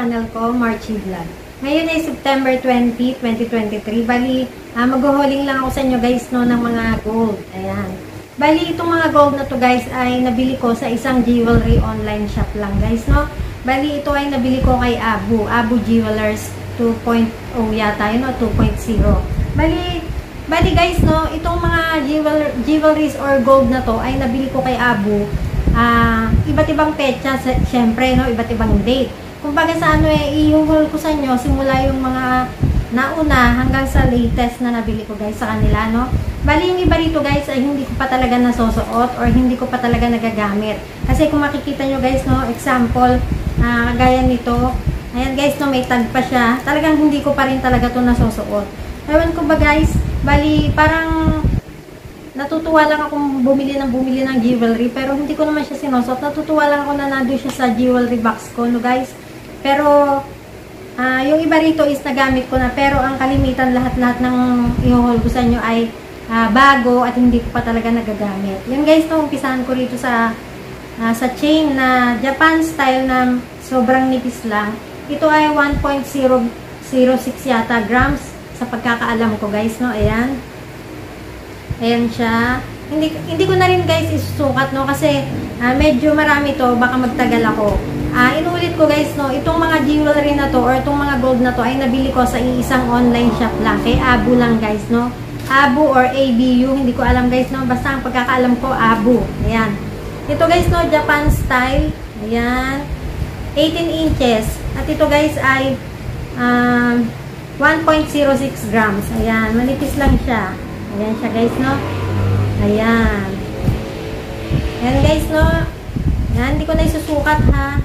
channel ko, Marchie Vlog. Ngayon ay September 20, 2023. Bali, mag-hauling lang ako sa inyo guys no, ng mga gold. Ayan. Bali, itong mga gold na to guys ay nabili ko sa isang jewelry online shop lang guys no. Bali, ito ay nabili ko kay Abu Jewelers 2.0 yata yun o 2.0. Bali guys no, itong mga jewelries or gold na to ay nabili ko kay Abu. Iba't ibang petsa, syempre, no? Iba't ibang date. Kumbaga sa ano i-haul ko sa inyo, simula yung mga nauna hanggang sa latest na nabili ko guys sa kanila, no? Bali yung iba rito guys ay hindi ko pa talaga nasusuot or hindi ko pa talaga nagagamit. Kasi kung makikita nyo guys, no? Example, gaya nito. Ayan guys, no? May tag pa siya. Talagang hindi ko pa rin talaga to nasusuot. Ewan ko ba guys, bali parang natutuwa lang akong bumili ng jewelry, pero hindi ko naman siya sinusot. Natutuwa lang ako na nandun siya sa jewelry box ko, no guys. Pero, yung iba rito is nagamit ko na, pero ang kalimitan lahat-lahat ng i-haul ko sa inyo ay bago at hindi ko pa talaga nagagamit. Yan guys, no, umpisahan ko rito sa chain na Japan style na sobrang nipis lang. Ito ay 1.006 yata grams sa pagkakaalam ko guys, no, ayan. Ayan siya. Hindi ko na rin guys isusukat, no, kasi medyo marami to, baka magtagal ako. Inulit ko guys, no, itong mga jewelry na to or itong mga gold na to ay nabili ko sa isang online shop lang, kay Abu lang guys, no. Abu or ABU, hindi ko alam guys, no, basta ang pagkakaalam ko Abu. Ayan. Ito guys, no, Japan style. Ayan. 18 inches. At ito guys ay 1.06 grams. Ayan, manipis lang siya. Ayan siya guys, no. Ayan. Ayan guys, no. Ayan, hindi ko na isusukat ha.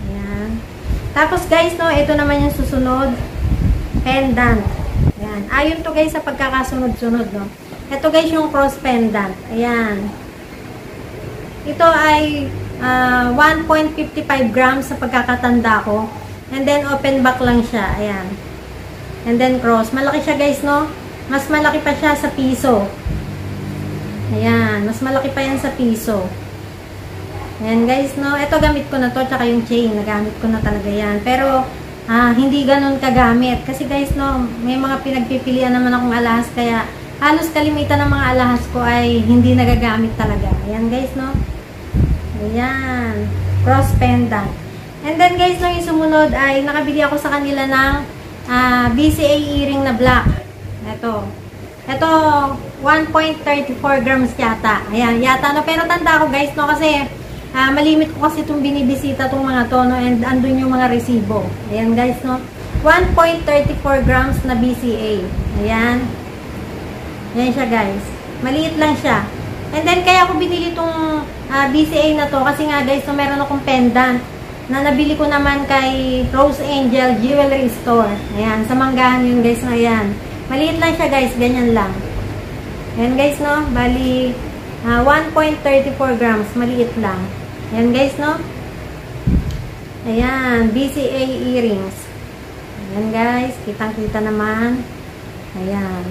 Ayan. Tapos guys, no, ito naman yung susunod. Pendant. Ayan. Ayon to guys sa pagkakasunod-sunod, no. Ito guys yung cross pendant. Ayan. Ito ay 1.55 grams sa pagkakatanda ko. And then open back lang siya. Ayan. And then cross. Malaki siya guys, no. Mas malaki pa siya sa piso. Ayan. Mas malaki pa yan sa piso. Ayan guys, no. Ito gamit ko na to. Tsaka yung chain. Nagamit ko na talaga yan. Pero, hindi ganun kagamit. Kasi guys, no. May mga pinagpipilian naman akong alahas. Kaya, halos kalimitan ng mga alahas ko ay hindi nagagamit talaga. Ayan guys, no. Ayan. Cross pendant. And then guys, no. Yung sumunod ay nakabili ako sa kanila ng BCA earring na black. Ito 1.34 grams yata. Ayan, yata, no. Pero tanda ko guys, no, kasi malimit ko kasi itong binibisita itong mga to, no, and andun yung mga resibo. Ayan guys, no. 1.34 grams na BCA. Ayan. Ayan siya guys. Maliit lang siya. And then, kaya ako binili itong BCA na to, kasi nga guys, no, meron akong pendant na nabili ko naman kay Rose Angel Jewelry Store. Ayan, sa Manggahan yun guys, no. Ayan. Maliit lang siya guys, ganyan lang. Ayan guys, no. Bali, 1.34 grams, maliit lang. Ayan guys, no. Ayan, BCA earrings. Ayan guys, kitang-kita naman. Ayan.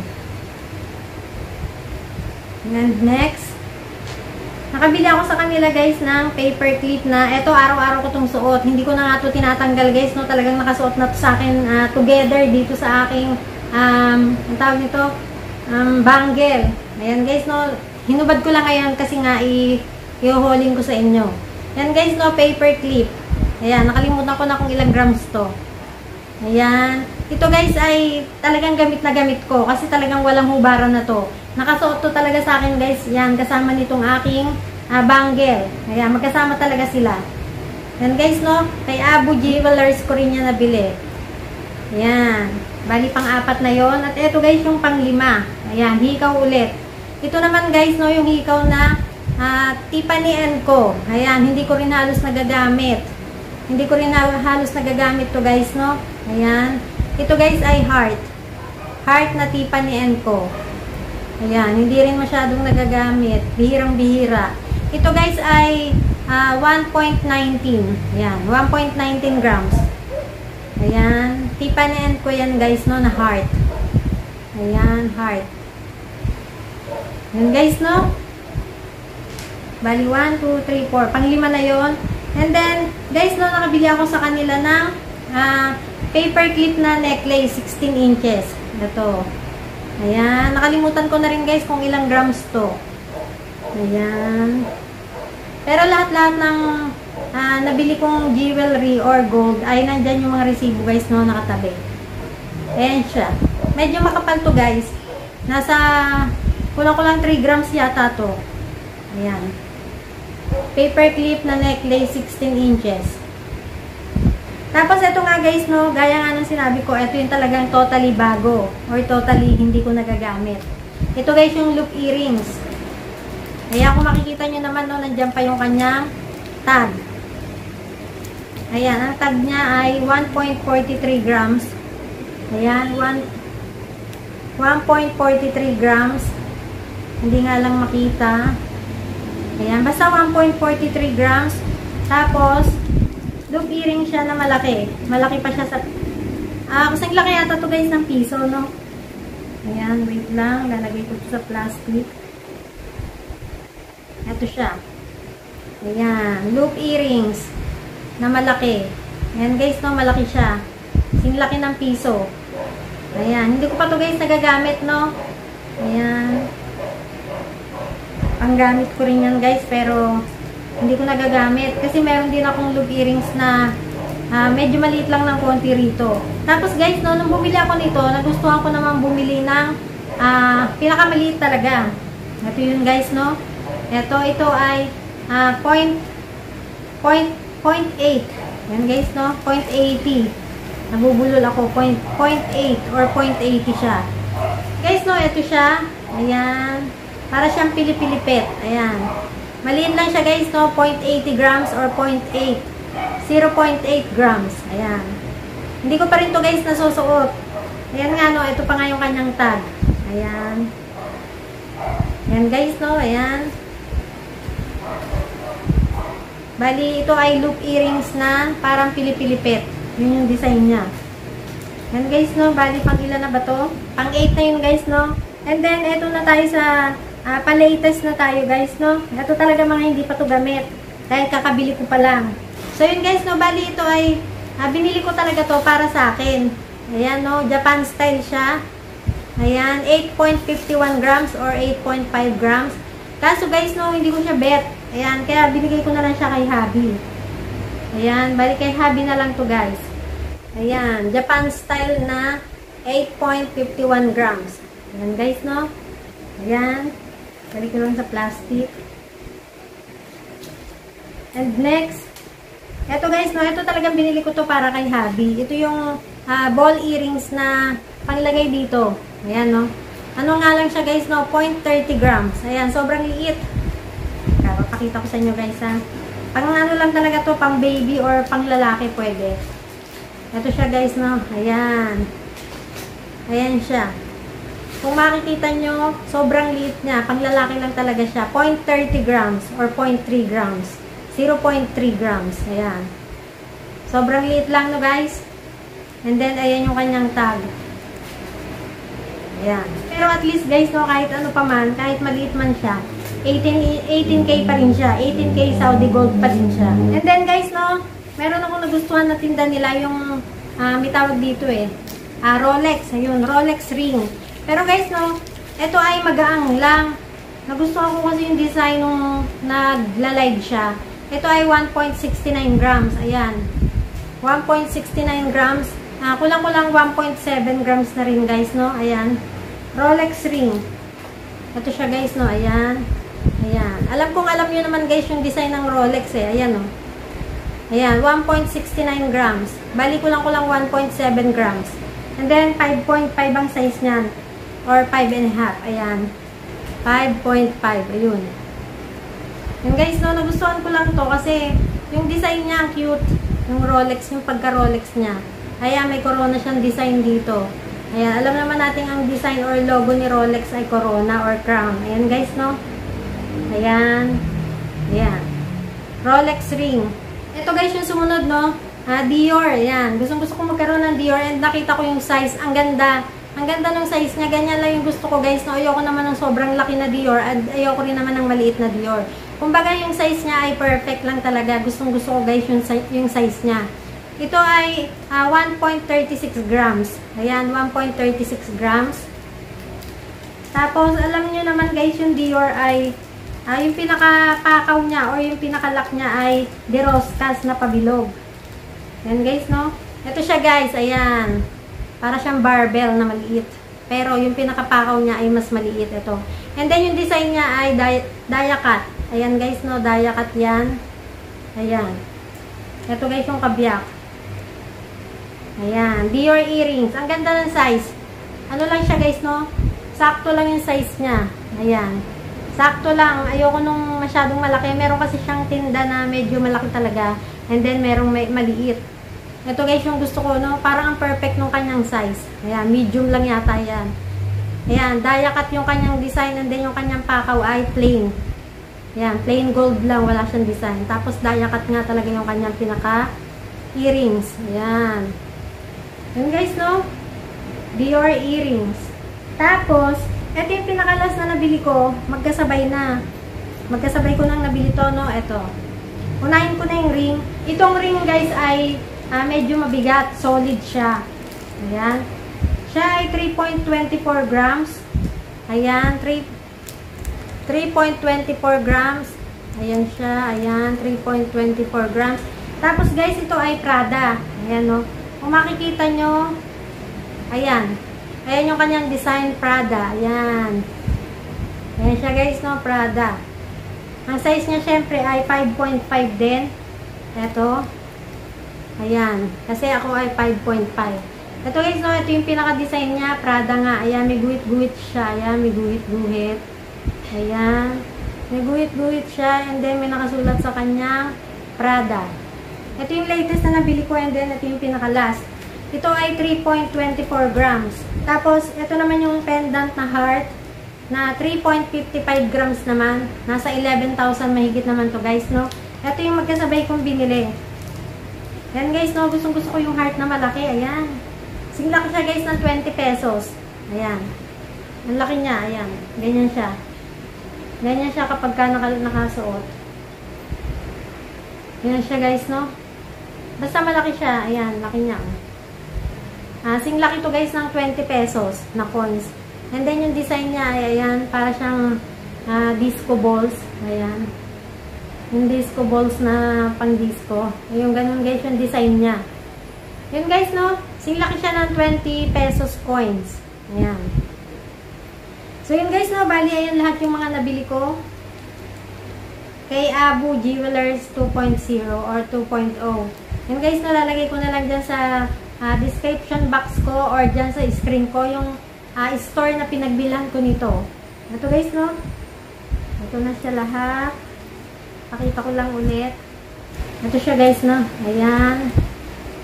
And next, nakabili ako sa kanila guys ng paper clip na ito araw-araw ko itong suot. Hindi ko na nga ito tinatanggal guys, no. Talagang nakasuot na ito sa akin together dito sa aking ang tawag nito, bangle. Ayan guys, no. Hinubad ko lang ngayon kasi nga i-hauling ko sa inyo. Ayan guys, no, paper clip. Ayan, nakalimutan ko na kung ilang grams to. Ayan. Ito guys ay talagang gamit na gamit ko kasi talagang walang hubaran na to. Nakasuot to talaga sa akin guys. Yan, kasama nitong aking bangle. Ayan, magkasama talaga sila. Ayan guys, no. Kay Abu Jewelers ko rin niya nabili. Ayan. Bali, pang-apat na yon. At ito guys, yung pang-5. Ayan, hikaw ulit. Ito naman guys, no, yung hikaw na Tiffany & Co. Ayan, hindi ko rin halos nagagamit. Hindi ko rin halos nagagamit to guys, no. Ayan. Ito guys ay heart. Heart na Tiffany & Co. Ayan, hindi rin masyadong nagagamit. Bihirang-bihira. Ito guys ay 1.19. Ayan, 1.19 grams. Ayan. Tiffany & Co yan guys, no, na heart. Ayan, heart. Ayan guys, no. Bali, 1, 2, 3, 4. Pang-5 na yon. And then, guys, no, nakabili ako sa kanila ng paper clip na necklace, 16 inches. Ito. Ayan. Nakalimutan ko na rin guys kung ilang grams to. Ayan. Pero lahat-lahat ng nabili kong jewelry or gold ay nandyan yung mga resibo guys, no, nakatabi. Ayan siya. Medyo makapal to guys. Nasa kulang-kulang 3 grams yata to. Ayan. Paper clip na necklace, 16 inches. Tapos ito nga guys, no, gaya nga ng sinabi ko, ito yung talagang totally bago or totally hindi ko nagagamit. Ito guys yung loop earrings. Kaya kung makikita nyo naman, no, nandiyan pa yung kanyang tag. Ayan, ang tag niya ay 1.43 grams. Ayan, 1.43 grams. Hindi nga lang makita. Ayan, basta 1.43 grams. Tapos, loop earring siya na malaki. Malaki pa siya sa... kasing laki yata to guys ng piso, no? Ayan, wait lang. Lalagay ko sa plastic. Ito siya. Ayan, loop earrings na malaki. Ayan guys, no? Malaki siya. Kasing laki ng piso. Ayan, hindi ko pa to guys nagagamit, no? Ayan. Panggamit ko rin yan guys, pero hindi ko nagagamit. Kasi meron din akong loop earrings na medyo maliit lang ng konti rito. Tapos guys, no, nung bumili ako nito, nagustuhan ko naman bumili ng pinakamaliit talaga. Ito yun guys, no? Ito ay 0.8. Yan guys, no? 0.80. Nabubulol ako. 0.8 or 0.80 siya. Guys, no, ito siya. Ayan. Para siyang pilipilipet. Ayan. Maliit lang siya guys, no? 0.80 grams or 0.8. 0.8 grams. Ayan. Hindi ko pa rin to guys nasusuot. Ayan nga, no? Ito pa nga yung kanyang tag. Ayan. Ayan guys, no? Ayan. Bali, ito ay loop earrings na parang pilipilipet. Yun yung design niya. Ayan guys, no? Bali, pang ilan na ba to? Pang 8 na yun guys, no? And then, ito na tayo sa pa-latest na tayo guys, no? Ito talaga mga hindi pa to gamit. Dahil kakabili ko pa lang. So, yun guys, no? Bali, ito ay binili ko talaga to para sa akin. Ayan, no? Japan style siya. Ayan, 8.51 grams or 8.5 grams. Kaso guys, no? Hindi ko siya bet. Ayan, kaya binigay ko na lang siya kay hubby. Ayan, bali kay hubby na lang to guys. Ayan, Japan style na 8.51 grams. Ayan guys, no? Ayan. Balik ko lang sa plastic. And next, eto guys, no? Ito talagang binili ko to para kay hubby. Ito yung ball earrings na panglagay dito. Ayan, no? Ano nga lang siya guys, no? 0.30 grams. Ayan, sobrang liit. Pakita ko sa inyo guys, ha? Pang ano lang talaga to, pang baby or pang lalaki pwede. Ito siya guys, no? Ayan. Ayan siya. Kung makikita nyo, sobrang liit niya. Pang lalaki lang talaga siya. 0.30 grams or 0.3 grams. 0.3 grams. Ayan. Sobrang liit lang, no guys? And then, ayan yung kanyang tag. Ayan. Pero at least guys, no, kahit ano pa man, kahit maliit man siya, 18K pa rin siya. 18K Saudi Gold pa rin siya. And then guys, no, meron akong nagustuhan na tinda nila yung, may tawag dito eh. Rolex. Ayun, Rolex ring. Pero guys, no, ito ay magaang lang. Nagustuhan ko kasi yung design nung nagla-live siya. Ito ay 1.69 grams. Ayan. 1.69 grams. Kulang-kulang 1.7 grams na rin guys, no. Ayan. Rolex ring. Ito siya guys, no. Ayan. Ayan. Alam nyo naman guys yung design ng Rolex eh. Ayan, no. Ayan. 1.69 grams. Bali kulang-kulang 1.7 grams. And then, 5.5 ang size niyan. Or 5.5. Ayan. 5.5. Ayun. Yung guys, no, nagustuhan ko lang to kasi yung design niya, cute. Yung Rolex, yung pagka-Rolex niya. Ayan, may corona siyang design dito. Ayan, alam naman natin ang design or logo ni Rolex ay corona or crown. Ayan guys, no? Ayan. Ayan. Rolex ring. Ito guys, yung sumunod, no? Dior. Ayan. Gusto ko magkaroon ng Dior and nakita ko yung size. Ang ganda. Ang ganda ng size niya. Ganyan lang yung gusto ko guys. No? Ayoko naman ng sobrang laki na Dior at ayoko rin naman ng maliit na Dior. Kumbaga yung size niya ay perfect lang talaga. Gustong gusto ko guys yung size niya. Ito ay 1.36 grams. Ayan, 1.36 grams. Tapos, alam nyo naman guys, yung Dior ay yung pinaka-pakaw niya or yung pinaka-lock niya ay De Roscas na pabilog. Ayan guys, no? Ito siya guys, ayan. Para siyang barbell na maliit. Pero yung pinaka-pakaw niya ay mas maliit ito. And then yung design niya ay dia cut. Ayan guys, no? Dia cut yan. Ayan. Ito guys yung kabyak. Ayan. Dior earrings. Ang ganda ng size. Ano lang siya guys, no? Sakto lang yung size niya. Ayan. Sakto lang. Ayoko nung masyadong malaki. Meron kasi siyang tinda na medyo malaki talaga. And then, merong maliit. Ito guys, yung gusto ko, no? Parang ang perfect nung kanyang size. Ayan, medium lang yata yan. Ayan, dia cut yung kanyang design. And then, yung kanyang pakaw ay plain. Ayan, plain gold lang. Wala siyang design. Tapos, dia cut nga talaga yung kanyang pinaka-earrings. Ayan. Ayan guys, no? Dior earrings. Tapos, ito yung pinakalas na nabili ko, magkasabay na. Magkasabay ko nang nabili to, no? Ito. Unahin ko na yung ring. Itong ring, guys, ay medyo mabigat. Solid siya. Ayan. Siya ay 3.24 grams. Ayan. 3.24 grams. Ayan siya. Ayan. 3.24 grams. Tapos, guys, ito ay Prada. Ayan, no? Kung makikita nyo, ayan. Ayan yung kanyang design, Prada. Ayan. Ayan siya guys, no? Prada. Ang size niya syempre ay 5.5 din. Ito. Ayan. Kasi ako ay 5.5. Ito guys, no? Ito yung pinaka-design niya. Prada nga. Ayan, may guhit-guhit siya. Ayan, may guhit-guhit. Ayan. May guhit-guhit siya. And then, may nakasulat sa kanyang Prada. Ito yung latest na nabili ko. And then, ito yung pinaka-last. Ito ay 3.24 grams. Tapos, ito naman yung pendant na heart na 3.55 grams naman. Nasa 11,000 mahigit naman to guys, no? Ito yung magkasabay kong binili. Yan guys, no? Gustong-gusto ko yung heart na malaki. Ayan. Singlaki siya guys ng 20 pesos. Ayan. Ang laki niya. Ayan. Ganyan siya. Ganyan siya kapag ka nakasuot. Ganyan siya guys, no? Basta malaki siya. Ayan. Laki niya. Singlaki to guys ng 20 pesos na coins. And then yung design niya ay ayan, para siyang disco balls. Ayan. Yung disco balls na pang disco. Yung ganun guys yung design niya. Yun guys, no? Singlaki siya ng 20 pesos coins. Ayan. So yun guys, no? Bali ayan lahat yung mga nabili ko. Kay Abu Jewelers 2.0 or 2.0. Yun guys, nalalagay ko na lang dyan sa description box ko or dyan sa screen ko yung store na pinagbilan ko nito. Ito guys, no? Ito na siya lahat. Pakita ko lang ulit. Ito siya guys, no? Ayan.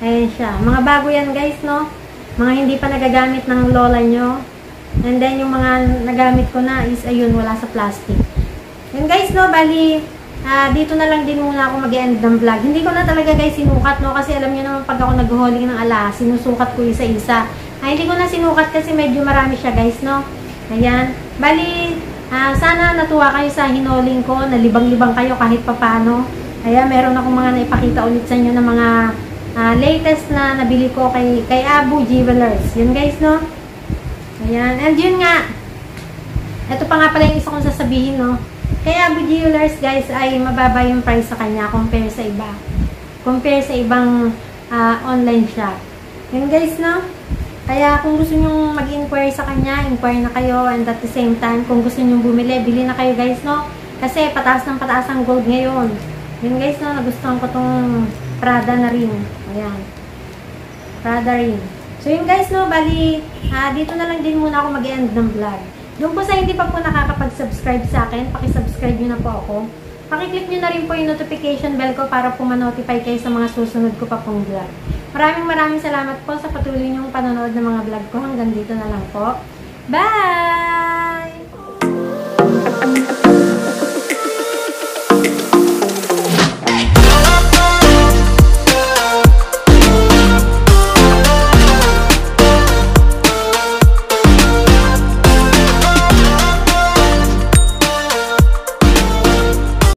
Ayan siya. Mga bago yan guys, no? Mga hindi pa nagagamit ng lola nyo. And then yung mga nagamit ko na is ayun, wala sa plastic. Yun guys, no? Bali, dito na lang din muna ako mag-end ng vlog. Hindi ko na talaga guys sinukat, no? Kasi alam nyo naman pag ako nag-hauling ng alas, sinusukat ko isa-isa. Hindi ko na sinukat kasi medyo marami siya guys, no? Ayan. Bali, sana natuwa kayo sa hinoling ko. Nalibang-libang kayo kahit papano. Ayan, meron akong mga naipakita ulit sa inyo ng mga latest na nabili ko kay Abu Jewelers. Yun guys, no? Ayan. And yun nga. Ito pa nga pala yung isa kong sasabihin, no? Kaya Abu Jewelers guys ay mababa yung price sa kanya compare sa iba. Compare sa ibang online shop. Yun guys, no? Kaya kung gusto nyo mag-inquire sa kanya, inquire na kayo. And at the same time, kung gusto nyo bumili, bili na kayo guys, no? Kasi pataas ng pataas ang gold ngayon. Yun guys, no? Nagustuhan ko tong Prada na ring. Ayan. Prada ring. So yun guys, no? Bali, dito na lang din muna ako mag-end ng vlog. Doon po sa hindi pa po nakakapag-subscribe sa akin, pakisubscribe nyo na po ako. Pakiclick nyo na rin po yung notification bell ko para po ma-notify kayo sa mga susunod ko pa pong vlog. Maraming salamat po sa patuloy nyong panonood ng mga vlog ko. Hanggang dito na lang po. Bye!